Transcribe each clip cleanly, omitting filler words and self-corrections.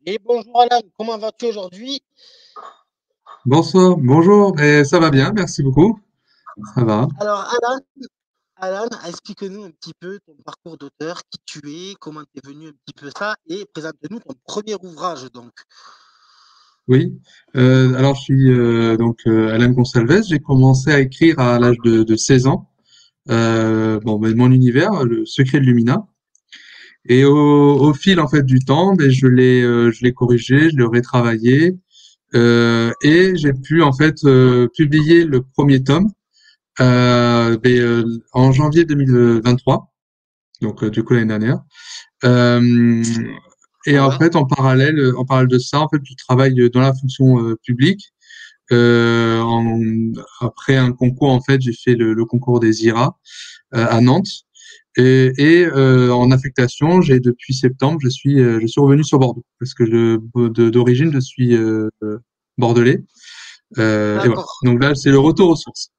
Et bonjour Alan, comment vas-tu aujourd'hui? Bonsoir, bonjour, ça va bien, merci beaucoup. Ça va. Alors Alan, explique-nous un petit peu ton parcours d'auteur, qui tu es, comment tu es venu un petit peu ça, et présente-nous ton premier ouvrage donc. Oui. Alors je suis Alain Gonçalves. J'ai commencé à écrire à l'âge de 16 ans. Mon univers, le secret de Lumina. Et au fil en fait du temps, je l'ai corrigé, je l'ai retravaillé, et j'ai pu en fait publier le premier tome en janvier 2023, donc du coup l'année dernière. Euh, et Ah en ouais, fait, en parallèle de ça, en fait, je travaille dans la fonction publique. Euh, en- Après un concours, en fait, j'ai fait le concours des IRA à Nantes. En affectation, j'ai depuis septembre, je suis revenu sur Bordeaux parce que d'origine, je suis bordelais. Et voilà. d'accord, Donc là, c'est le retour aux sources.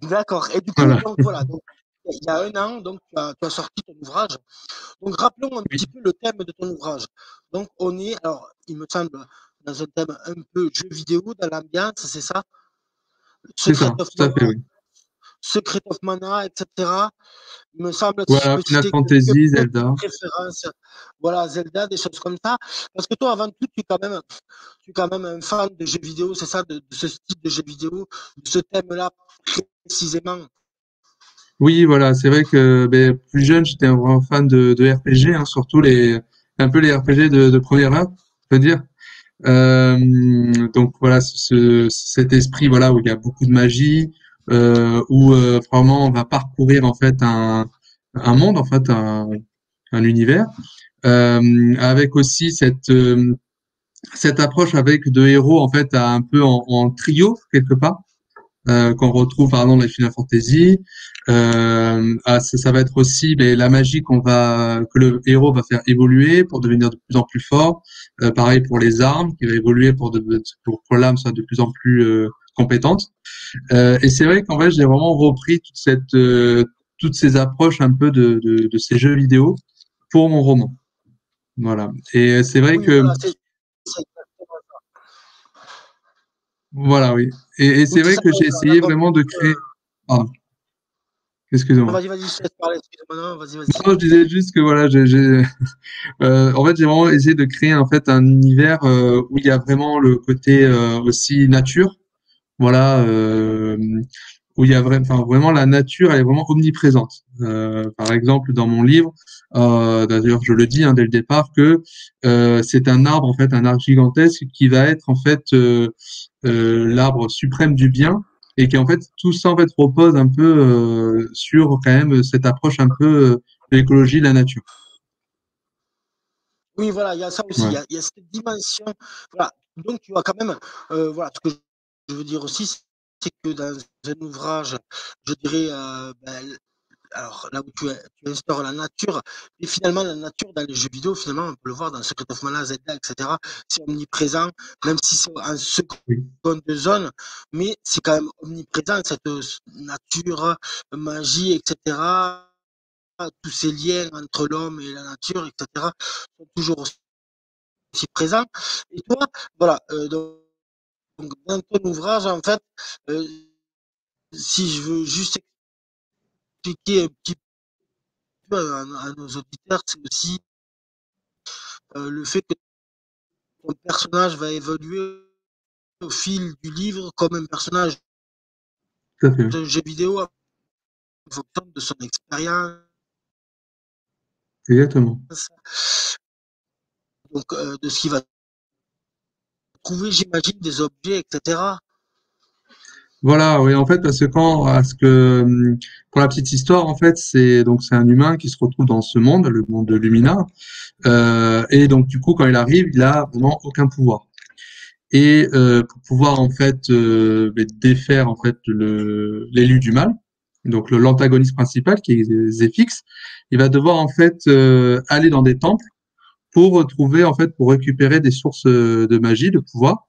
d'accord. Et du coup, Voilà. donc voilà, donc, il y a un an, donc tu as sorti ton ouvrage. Donc rappelons un petit Oui, peu le thème de ton ouvrage. Donc on est, alors il me semble, dans un thème un peu jeu vidéo, dans l'ambiance, c'est ça? c'est Secret ça, of tout à fait, Mana, oui. Secret of Mana, etc. Il me semble, si je Voilà, peux Final citer quelques Fantasy, petites Zelda. références, voilà, Zelda, des choses comme ça. Parce que toi, avant tout, tu es quand même un fan de jeux vidéo, c'est ça, de ce style de jeux vidéo, de ce thème-là précisément. Oui, voilà, c'est vrai que plus jeune, j'étais un grand fan de RPG, hein, surtout un peu les RPG de première heure, on peut dire. Euh, donc voilà, cet esprit voilà où il y a beaucoup de magie, où vraiment on va parcourir en fait un monde, en fait un univers, avec aussi cette approche avec deux héros en fait un peu en trio quelque part qu'on retrouve par exemple dans les Final Fantasy. Ça va être aussi la magie que le héros va faire évoluer pour devenir de plus en plus fort. Pareil pour les armes, qui va évoluer pour que l'âme soit de plus en plus compétente. Et c'est vrai qu'en fait, j'ai vraiment repris toutes ces approches un peu de ces jeux vidéo pour mon roman. Voilà. Et c'est vrai Oui, que voilà, c'est exactement ça. voilà, oui. Et Oui, c'est c'est vrai ça, que donc, j'ai essayé vraiment de créer. Pardon, excusez-moi. vas-y, vas-y, je te laisse parler, excuse-moi, non, vas-y, vas-y. Non, je disais juste que voilà, en fait, j'ai vraiment essayé de créer en fait un univers où il y a vraiment le côté aussi nature, voilà, où il y a vraiment la nature, elle est vraiment omniprésente. Par exemple, dans mon livre, d'ailleurs, je le dis dès le départ que c'est un arbre en fait, un arbre gigantesque qui va être en fait l'arbre suprême du bien et qui en fait tout ça en fait repose un peu sur quand même cette approche un peu de l'écologie de la nature. Oui, voilà, il y a ça aussi, Ouais. il y a cette dimension, voilà. Donc tu as quand même, voilà, ce que je veux dire aussi, c'est que dans un ouvrage, je dirais, alors là où tu instaures la nature, et finalement la nature dans les jeux vidéo, finalement, on peut le voir dans Secret of Mana, Zelda, etc. C'est omniprésent, même si c'est en Oui. seconde zone, mais c'est quand même omniprésent, cette nature, magie, etc. Tous ces liens entre l'homme et la nature, etc., sont toujours aussi présents. Et toi, voilà, donc dans ton ouvrage, en fait, euh, si je veux juste expliquer un petit peu à nos auditeurs, c'est aussi le fait que ton personnage va évoluer au fil du livre comme un personnage Tout à fait. d'un jeu vidéo en fonction de son expérience, Exactement. donc de ce qu'il va trouver, j'imagine, des objets, etc. Voilà, oui, en fait, parce que pour la petite histoire, en fait, c'est un humain qui se retrouve dans ce monde, le monde de Lumina, et donc du coup, quand il arrive, il a vraiment aucun pouvoir. Et pour pouvoir en fait défaire en fait l'élu du mal, donc l'antagoniste principal qui est Zéphix, il va devoir en fait aller dans des temples pour trouver en fait pour récupérer des sources de magie, de pouvoir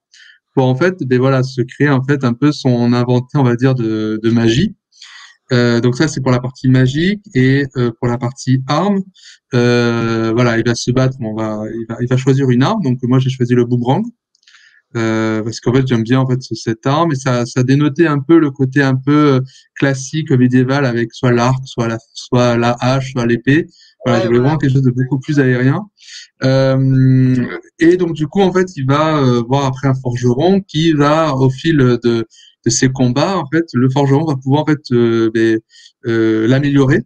pour en fait, voilà, se créer en fait un peu son inventé, on va dire, de magie. Donc ça, c'est pour la partie magique et pour la partie arme, voilà, il va se battre. Il va choisir une arme. Donc moi, j'ai choisi le boomerang parce qu'en fait, j'aime bien en fait cette arme et ça dénotait un peu le côté un peu classique médiéval avec soit l'arc, soit la hache, soit l'épée. Voilà, je Ouais, voulais voilà. vraiment quelque chose de beaucoup plus aérien. Et donc du coup, en fait, il va voir après un forgeron qui va, au fil de ses combats, en fait, le forgeron va pouvoir en fait l'améliorer,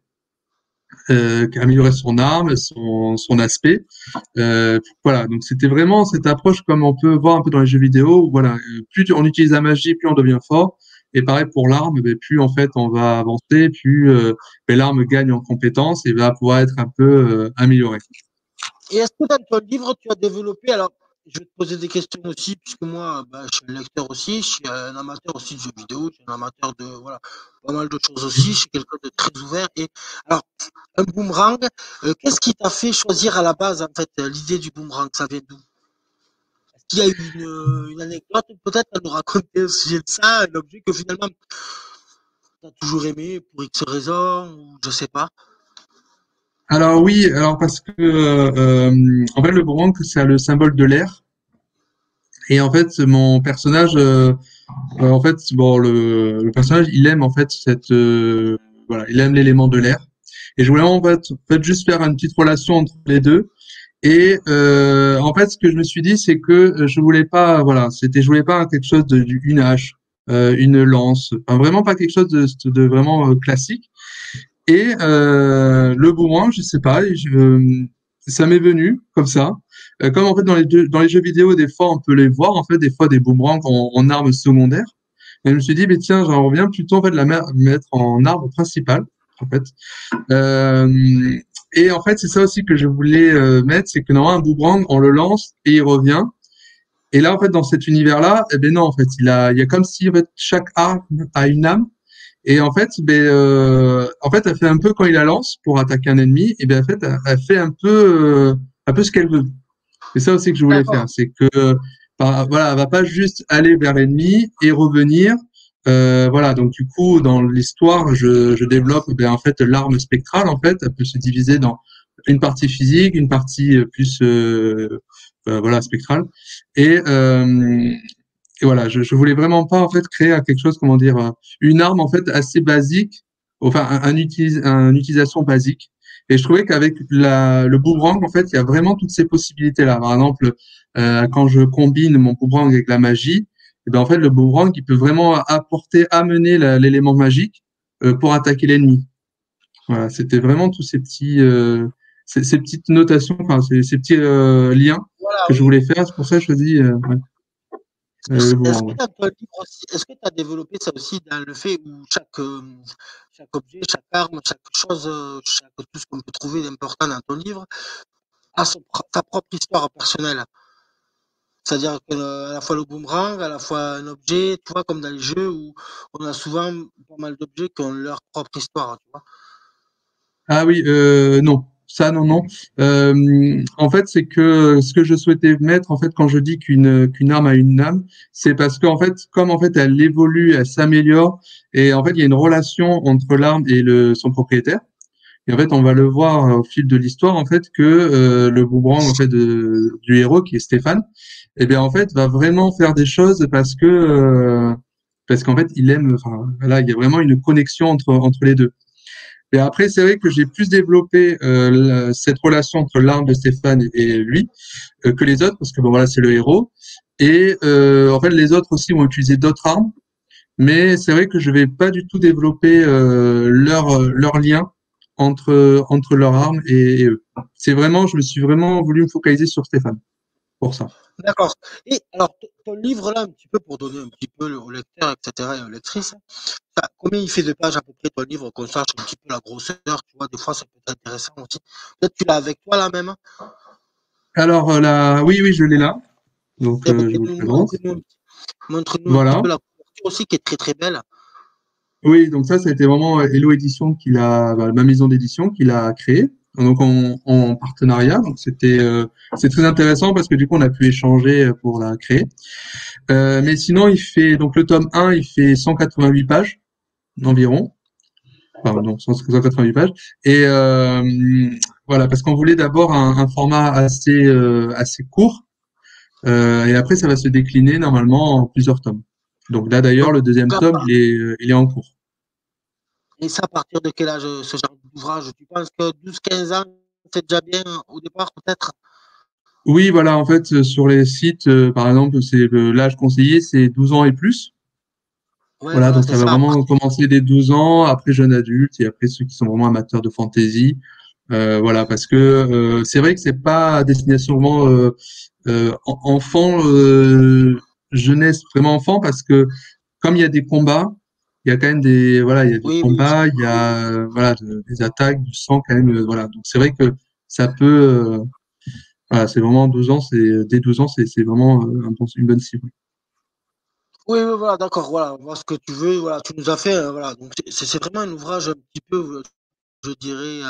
améliorer son arme, son aspect. Voilà, donc c'était vraiment cette approche comme on peut voir un peu dans les jeux vidéo, où voilà, plus on utilise la magie, plus on devient fort. Et pareil pour l'arme, plus en fait on va avancer, plus l'arme gagne en compétences et va pouvoir être un peu améliorée. Et est-ce que dans ton livre, tu as développé, alors je vais te poser des questions aussi, puisque moi, bah, je suis un lecteur aussi, je suis un amateur aussi de jeux vidéo, je suis un amateur de voilà, pas mal de choses aussi, je suis quelqu'un de très ouvert. Et alors, un boomerang, qu'est-ce qui t'a fait choisir à la base, en fait, l'idée du boomerang, ça vient d'où? Est-ce qu'il y a eu une anecdote peut-être à nous raconter au sujet de ça, un objet que finalement tu as toujours aimé pour X raisons, ou je sais pas? Alors oui, alors parce que en fait le boomerang c'est le symbole de l'air et en fait mon personnage en fait bon le personnage il aime en fait cette voilà il aime l'élément de l'air et je voulais en fait juste faire une petite relation entre les deux et en fait ce que je me suis dit c'est que je voulais pas voilà c'était je voulais pas quelque chose une hache une lance enfin vraiment pas quelque chose de vraiment classique et le boomerang, je sais pas, ça m'est venu comme ça. Comme en fait dans les jeux vidéo, des fois on peut les voir en fait des fois des boomerangs en arme secondaire. Et je me suis dit, mais tiens, j'en reviens plutôt en fait de mettre en arme principale en fait. Et en fait c'est ça aussi que je voulais mettre, c'est que normalement un boomerang on le lance et il revient. Et là en fait dans cet univers là, eh ben non en fait il y a comme si en fait chaque arme a une âme et en fait, elle fait un peu quand il la lance pour attaquer un ennemi. Et bien, en fait, elle fait un peu ce qu'elle veut. C'est ça aussi que je voulais faire, D'accord. c'est que, voilà, elle va pas juste aller vers l'ennemi et revenir. Voilà, donc du coup, dans l'histoire, je développe, en fait, l'arme spectrale. En fait, elle peut se diviser dans une partie physique, une partie plus, voilà, spectrale. Et, euh, et voilà, je voulais vraiment pas en fait créer quelque chose, comment dire, une arme en fait assez basique, enfin un utilisation basique. Et je trouvais qu'avec le boomerang, en fait, il y a vraiment toutes ces possibilités-là. Par exemple, quand je combine mon boomerang avec la magie, et ben en fait, le boomerang, il peut vraiment amener l'élément magique pour attaquer l'ennemi. Voilà, c'était vraiment tous ces petits, ces petites notations, enfin ces petits liens Voilà, que je oui. voulais faire. C'est pour ça que je choisis ouais, le Est-ce boomerang. que Ouais. dans ton livre aussi, est-ce que tu as développé ça aussi dans le fait où chaque objet, chaque arme, chaque chose, tout ce qu'on peut trouver d'important dans ton livre a sa propre histoire personnelle? C'est-à-dire que à la fois le boomerang, à la fois un objet, tu vois, comme dans les jeux où on a souvent pas mal d'objets qui ont leur propre histoire, tu vois? Ah oui, non, ça non, non. En fait, c'est que ce que je souhaitais mettre, en fait, quand je dis qu'une arme a une âme, c'est parce qu'en fait, comme en fait elle évolue, elle s'améliore, et en fait, il y a une relation entre l'arme et son propriétaire. Et en fait, on va le voir au fil de l'histoire, en fait, que le boomerang, en fait, du héros, qui est Stéphane, eh bien, en fait, va vraiment faire des choses parce qu'en fait, il aime. Enfin, là, il y a vraiment une connexion entre les deux. Et après, c'est vrai que j'ai plus développé cette relation entre l'arme de Stéphane et lui que les autres, parce que bon voilà, c'est le héros. Et en fait, les autres aussi vont utiliser d'autres armes, mais c'est vrai que je vais pas du tout développer leur lien entre leurs armes et eux. C'est vraiment, je me suis vraiment voulu me focaliser sur Stéphane pour ça. D'accord. Et alors, ton livre là, un petit peu pour donner un petit peu au lecteur, et cetera, et aux lectrices, combien il fait de pages à peu près ton livre, qu'on sache un petit peu la grosseur, tu vois, des fois ça peut être intéressant aussi. Peut-être tu l'as avec toi là même? Alors là, oui, oui, je l'ai là, donc Eh ben, je vous le présente. montre-nous un petit Voilà. peu la couverture aussi qui est très très belle. Oui, donc ça a été vraiment Hello Édition ma maison d'édition qui l'a créé, donc en partenariat. Donc c'est très intéressant parce que du coup on a pu échanger pour la créer. Mais sinon il fait donc le tome 1 il fait 188 pages environ. Enfin, non, 188 pages. Et voilà, parce qu'on voulait d'abord un format assez court. Et après, ça va se décliner normalement en plusieurs tomes. Donc là, d'ailleurs, Donc, le deuxième tome, il est en cours. et ça, à partir de quel âge, ce genre d'ouvrage? Tu penses que 12-15 ans, c'est déjà bien au départ, peut-être? Oui, voilà, en fait, sur les sites, par exemple, l'âge conseillé, c'est 12 ans et plus. Ouais, Voilà, voilà, donc c'est ça va ça. À vraiment partir commencer dès 12 ans, après jeune adulte, et après ceux qui sont vraiment amateurs de fantasy. Voilà, parce que c'est vrai que c'est pas à destination vraiment enfant, jeunesse, vraiment enfant, parce que comme il y a des combats, il y a quand même il y a des oui, oui, combats, il y a des attaques, du sang quand même, voilà. Donc c'est vrai que ça peut, voilà, c'est vraiment 12 ans, dès 12 ans, c'est vraiment une bonne cible. oui, oui, voilà, d'accord, voilà, on voit ce que tu veux, voilà, tu nous as fait, voilà, donc c'est vraiment un ouvrage un petit peu, je dirais,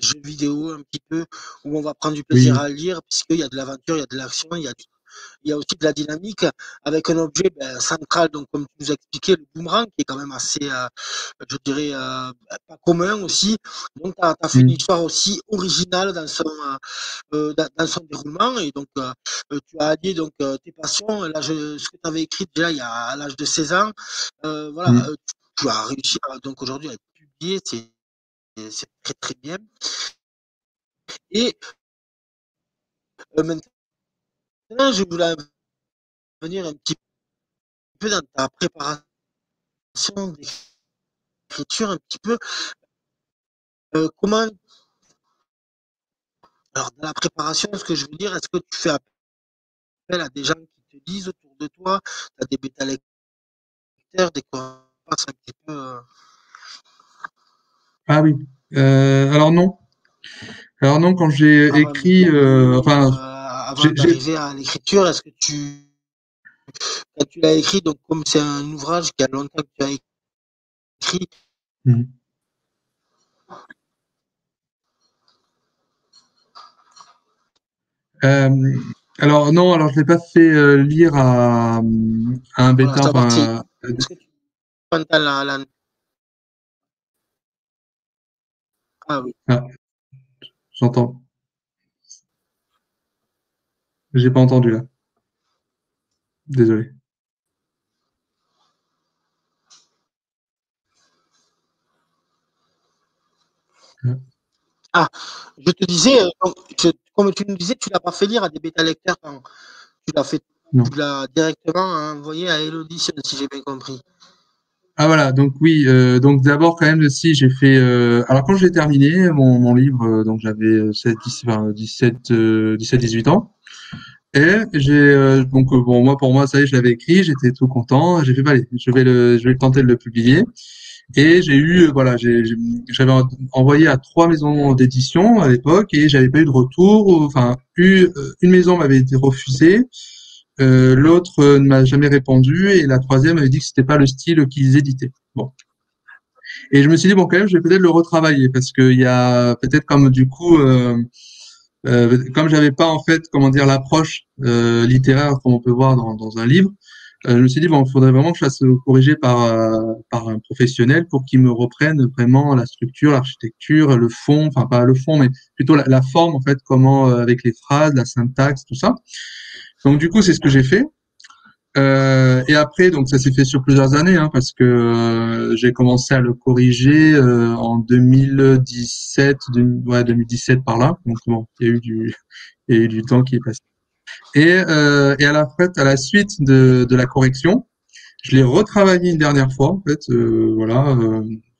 jeu vidéo un petit peu, où on va prendre du plaisir Oui. à lire, puisqu'il y a de l'aventure, il y a de l'action, il y a aussi de la dynamique, avec un objet central, donc comme tu nous as expliqué, le boomerang, qui est quand même assez, je dirais, pas commun aussi. Donc, tu as fait une Mm. histoire aussi originale dans son déroulement, et donc tu as allié donc, tes passions, ce que tu avais écrit déjà à l'âge de 16 ans, voilà, Mm. tu as réussi donc aujourd'hui à être publié, c'est très très bien. Et maintenant, je voulais venir un petit peu dans ta préparation d'écriture, un petit peu. Comment, alors dans la préparation, ce que je veux dire, est-ce que tu fais appel à des gens qui te disent autour de toi, tu as des bêta lecteurs, des correspondances un petit peu Ah oui. Alors non. Alors non, quand j'ai avant écrit, avant j'ai, d'arriver à l'écriture, est-ce que quand tu l'as écrit, donc comme c'est un ouvrage qui a longtemps que tu as écrit, mm. Euh, alors non, alors je l'ai pas fait lire à un voilà, bêta, savoir si, enfin, est-ce que tu quand t'as ah oui. ah, j'entends, j'ai pas entendu là, désolé. Ah, je te disais, comme tu nous disais, tu l'as pas fait lire à des bêta lecteurs quand tu l'as fait, Non. tu l'as directement envoyé à Elodition, si j'ai bien compris. Ah voilà, donc oui, donc d'abord quand même si j'ai fait, alors quand j'ai terminé mon livre, donc j'avais 17, 18 ans. Et bon, moi pour moi ça y est, je l'avais écrit, j'étais tout content, j'ai fait bah, allez, je vais tenter de le publier. Et j'ai eu voilà, j'avais envoyé à 3 maisons d'édition à l'époque et j'avais pas eu de retour. Enfin, une maison m'avait été refusée, l'autre ne m'a jamais répondu et la troisième avait dit que c'était pas le style qu'ils éditaient. Bon. Et je me suis dit bon quand même, je vais peut-être le retravailler parce qu'il y a peut-être comme du coup comme j'avais pas en fait comment dire l'approche littéraire comme on peut voir dans un livre, je me suis dit bon, il faudrait vraiment que je fasse corriger par un professionnel pour qu'il me reprenne vraiment la structure, l'architecture, le fond, enfin pas le fond, mais plutôt la forme en fait, comment avec les phrases, la syntaxe, tout ça. Donc du coup, c'est ce que j'ai fait. Et après, donc ça s'est fait sur plusieurs années, hein, parce que j'ai commencé à le corriger en 2017, ouais, 2017 par là. Donc bon, il y a eu du temps qui est passé. Et à la suite de la correction, je l'ai retravaillé une dernière fois, en fait, voilà,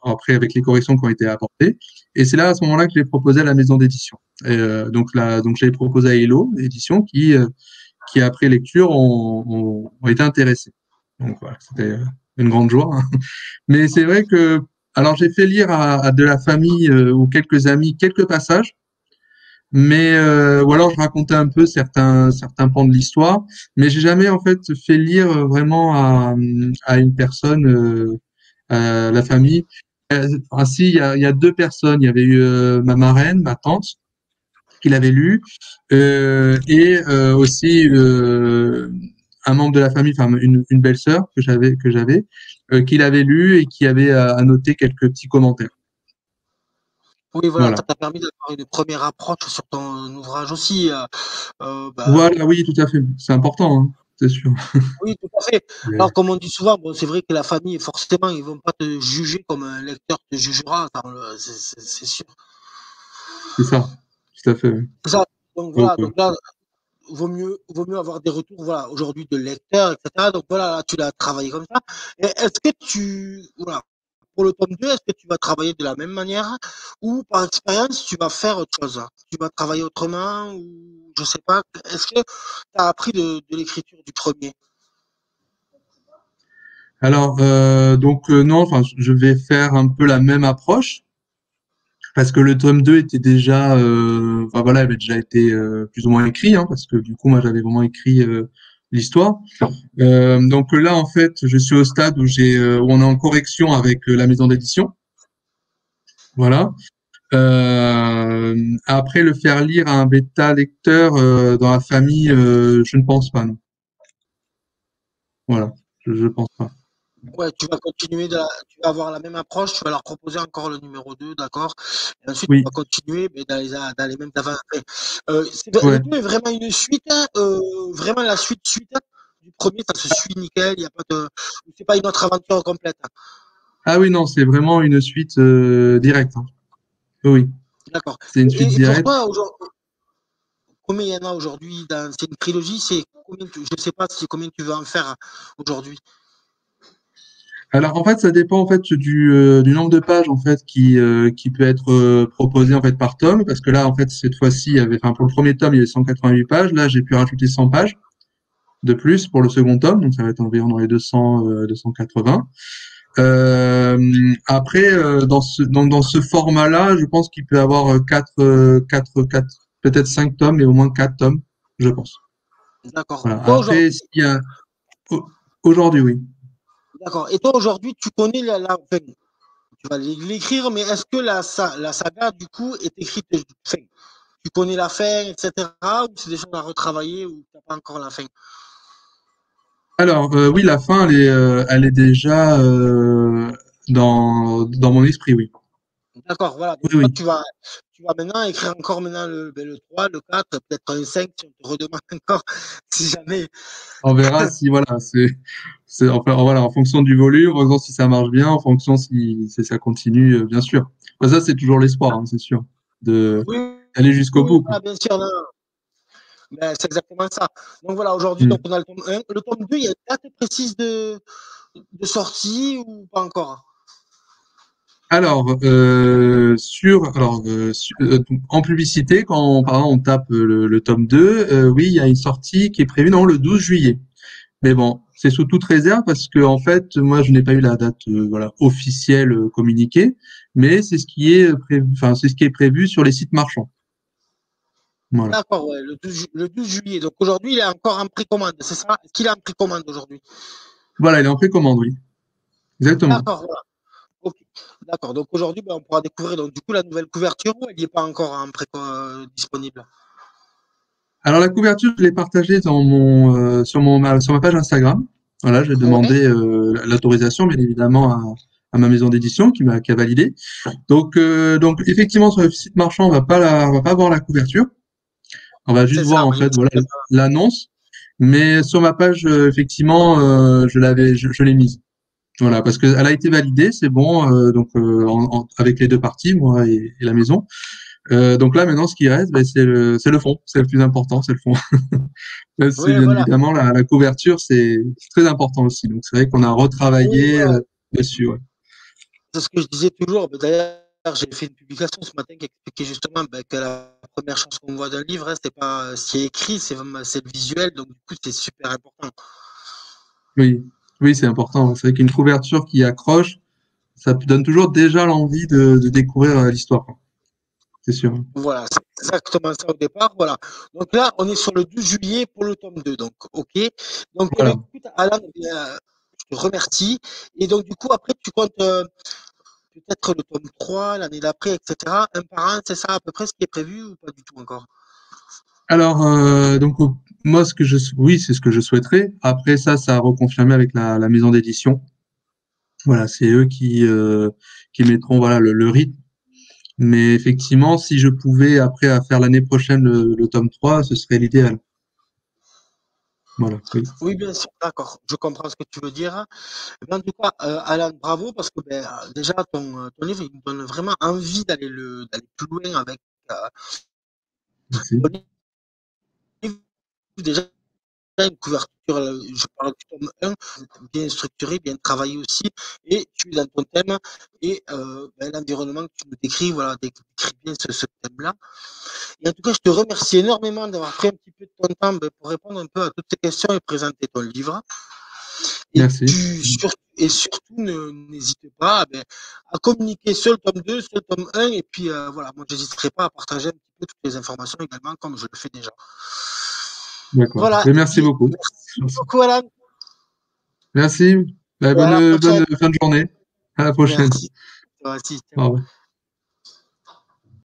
après avec les corrections qui ont été apportées. Et c'est là, à ce moment-là, que je l'ai proposé à la maison d'édition. Et donc je l'ai proposé à Hello, l'édition, qui après lecture ont été intéressés. Donc voilà, c'était une grande joie, hein. Mais c'est vrai que, alors j'ai fait lire à de la famille ou quelques amis quelques passages, mais ou alors je racontais un peu certains pans de l'histoire, mais j'ai jamais en fait fait lire vraiment à une personne, à la famille. Enfin, si, il y a 2 personnes. Il y avait eu ma marraine, ma tante, qui l'avait lu, et aussi un membre de la famille, enfin une belle-sœur que j'avais. qu'il avait lu et qui avait annoté quelques petits commentaires. Oui, voilà, ça Voilà. t'a permis d'avoir une première approche sur ton ouvrage aussi. Bah, Voilà, oui, tout à fait. C'est important, hein, c'est sûr. oui, tout à fait. Mais Alors, comme on dit souvent, bon, c'est vrai que la famille, forcément, ils vont pas te juger comme un lecteur te jugera, c'est sûr. c'est ça, tout à fait. Oui. C'est ça. Donc Donc, voilà, donc là, vaut mieux avoir des retours, voilà, aujourd'hui de lecteurs, etc. Donc voilà, là, tu l'as travaillé comme ça. Et est-ce que voilà, pour le tome 2, est-ce que tu vas travailler de la même manière ou par expérience, tu vas faire autre chose? Tu vas travailler autrement ou je sais pas. Est-ce que tu as appris de l'écriture du premier? alors, non, enfin, je vais faire un peu la même approche parce que le tome 2 était déjà, enfin voilà, avait déjà été plus ou moins écrit, hein, parce que du coup, moi, j'avais vraiment écrit l'histoire. Donc là, en fait, je suis au stade où on est en correction avec la maison d'édition. Voilà. Après, le faire lire à un bêta lecteur dans la famille, je ne pense pas, non. Voilà, je pense pas. Ouais, tu vas avoir la même approche, tu vas leur proposer encore le numéro 2, d'accord. Et ensuite, tu Oui, vas continuer, mais dans les mêmes aventures. Le ouais. 2 est vraiment une suite, hein, vraiment la suite hein, du premier, ça se suit nickel, il y a pas de, c'est pas une autre aventure complète, hein. Ah oui, non, c'est vraiment une suite directe, hein. Oui, D'accord. c'est une suite Et pour directe. toi, combien il y en a aujourd'hui c'est une trilogie, je sais pas si combien tu veux en faire aujourd'hui. Alors en fait, ça dépend en fait du nombre de pages en fait qui peut être proposé en fait par tome, parce que là en fait cette fois-ci, enfin pour le premier tome il y avait 188 pages, là j'ai pu rajouter 100 pages de plus pour le second tome, donc ça va être environ dans les 280. Après dans ce format-là, je pense qu'il peut y avoir quatre peut-être 5 tomes et au moins 4 tomes, je pense. D'accord. Voilà. Toi Après aujourd'hui, s'il y a aujourd'hui oui. d'accord. Et toi aujourd'hui, tu connais enfin, tu vas l'écrire, mais est-ce que la saga, du coup, est écrite, enfin, tu connais la fin, etc., ou c'est des choses à retravailler, ou tu n'as pas encore la fin? Alors, oui, la fin, elle est déjà dans mon esprit, oui. D'accord, voilà. Donc, Oui, toi, oui. tu vas maintenant écrire encore maintenant le 3, le 4, peut-être un 5, si on te redemande encore, si jamais. On verra si, voilà, enfin, voilà, en fonction du volume, en fonction si ça marche bien, en fonction si ça continue, bien sûr. Enfin, ça, c'est toujours l'espoir, hein, c'est sûr, de Oui, d'aller jusqu'au oui, bout, quoi. voilà, bien sûr, non, non. Ben, c'est exactement ça. Donc voilà, aujourd'hui, donc Mm. on a le tome 1. Le tome 2, il y a une date précise de sortie ou pas encore? Alors, en publicité, quand par exemple on tape le tome 2, oui, il y a une sortie qui est prévue non, le 12 juillet. Mais bon, c'est sous toute réserve parce que en fait, moi, je n'ai pas eu la date voilà officielle communiquée, mais c'est ce qui est prévu, enfin c'est ce qui est prévu sur les sites marchands. Voilà. D'accord, ouais, le 12 juillet. Donc aujourd'hui, il est encore en précommande, c'est ça? Est-ce qu'il est en précommande aujourd'hui? Voilà, il est en précommande, oui. Exactement. D'accord, voilà. Ok. D'accord. Donc aujourd'hui, ben, on pourra découvrir donc, du coup la nouvelle couverture ou elle n'y est pas encore en disponible? Alors la couverture, je l'ai partagée sur ma page Instagram. Voilà, j'ai Ouais, demandé l'autorisation, bien évidemment, à ma maison d'édition qui a validé. Donc effectivement, sur le site marchand, on va pas voir la couverture. On va juste c'est voir ça, en fait voilà magnifique. l'annonce. Mais sur ma page, effectivement, je l'ai mise. Voilà, parce qu'elle a été validée, c'est bon, avec les deux parties, moi et la maison. Donc là, maintenant, ce qui reste, ben, c'est le fond, c'est le plus important, c'est le fond. C'est Oui, bien voilà. évidemment la couverture, c'est très important aussi. Donc c'est vrai qu'on a Oui, retravaillé voilà. dessus. Ouais. C'est ce que je disais toujours. Ben, d'ailleurs, j'ai fait une publication ce matin qui expliquait justement ben, que la première chose qu'on voit d'un livre, hein, c'est pas ce qui est écrit, c'est le visuel. Donc du coup, c'est super important. Oui, oui, c'est important. C'est vrai qu'une couverture qui accroche, ça donne toujours déjà l'envie de découvrir l'histoire, quoi. C'est sûr. Voilà, c'est exactement ça au départ. Voilà. Donc là, on est sur le 12 juillet pour le tome 2. Donc, OK. Donc, eh bien, Voilà. écoute, Alan, je te remercie. Et donc, du coup, après, tu comptes peut-être le tome 3 l'année d'après, etc. Un par un, c'est ça à peu près ce qui est prévu ou pas du tout encore? Alors, moi, oui, c'est ce que je souhaiterais. Après ça, ça a reconfirmé avec la maison d'édition. Voilà, c'est eux qui mettront voilà le rythme. Mais effectivement, si je pouvais après à faire l'année prochaine le tome 3, ce serait l'idéal. Voilà, oui. Oui, bien sûr, d'accord, je comprends ce que tu veux dire. Mais en tout cas, Alan, bravo parce que ben, déjà ton livre, il me donne vraiment envie d'aller plus loin avec Merci. ton livre. Déjà, une couverture, je parle du tome 1, bien structuré, bien travaillé aussi, et tu es dans ton thème, et ben, l'environnement que tu me décris, voilà, décrit bien ce thème-là. Et en tout cas, je te remercie énormément d'avoir pris un petit peu de ton temps ben, pour répondre un peu à toutes ces questions et présenter ton livre. Et, Merci. surtout, n'hésite pas ben, à communiquer sur le tome 2, sur le tome 1, et puis voilà, moi, je n'hésiterai pas à partager un petit peu toutes les informations également, comme je le fais déjà. D'accord. Voilà, Ben, et merci puis beaucoup. merci beaucoup, Alan, Merci. Ben, et à la bonne prochaine. fin de journée. À la prochaine. Merci. Toi aussi. Au revoir.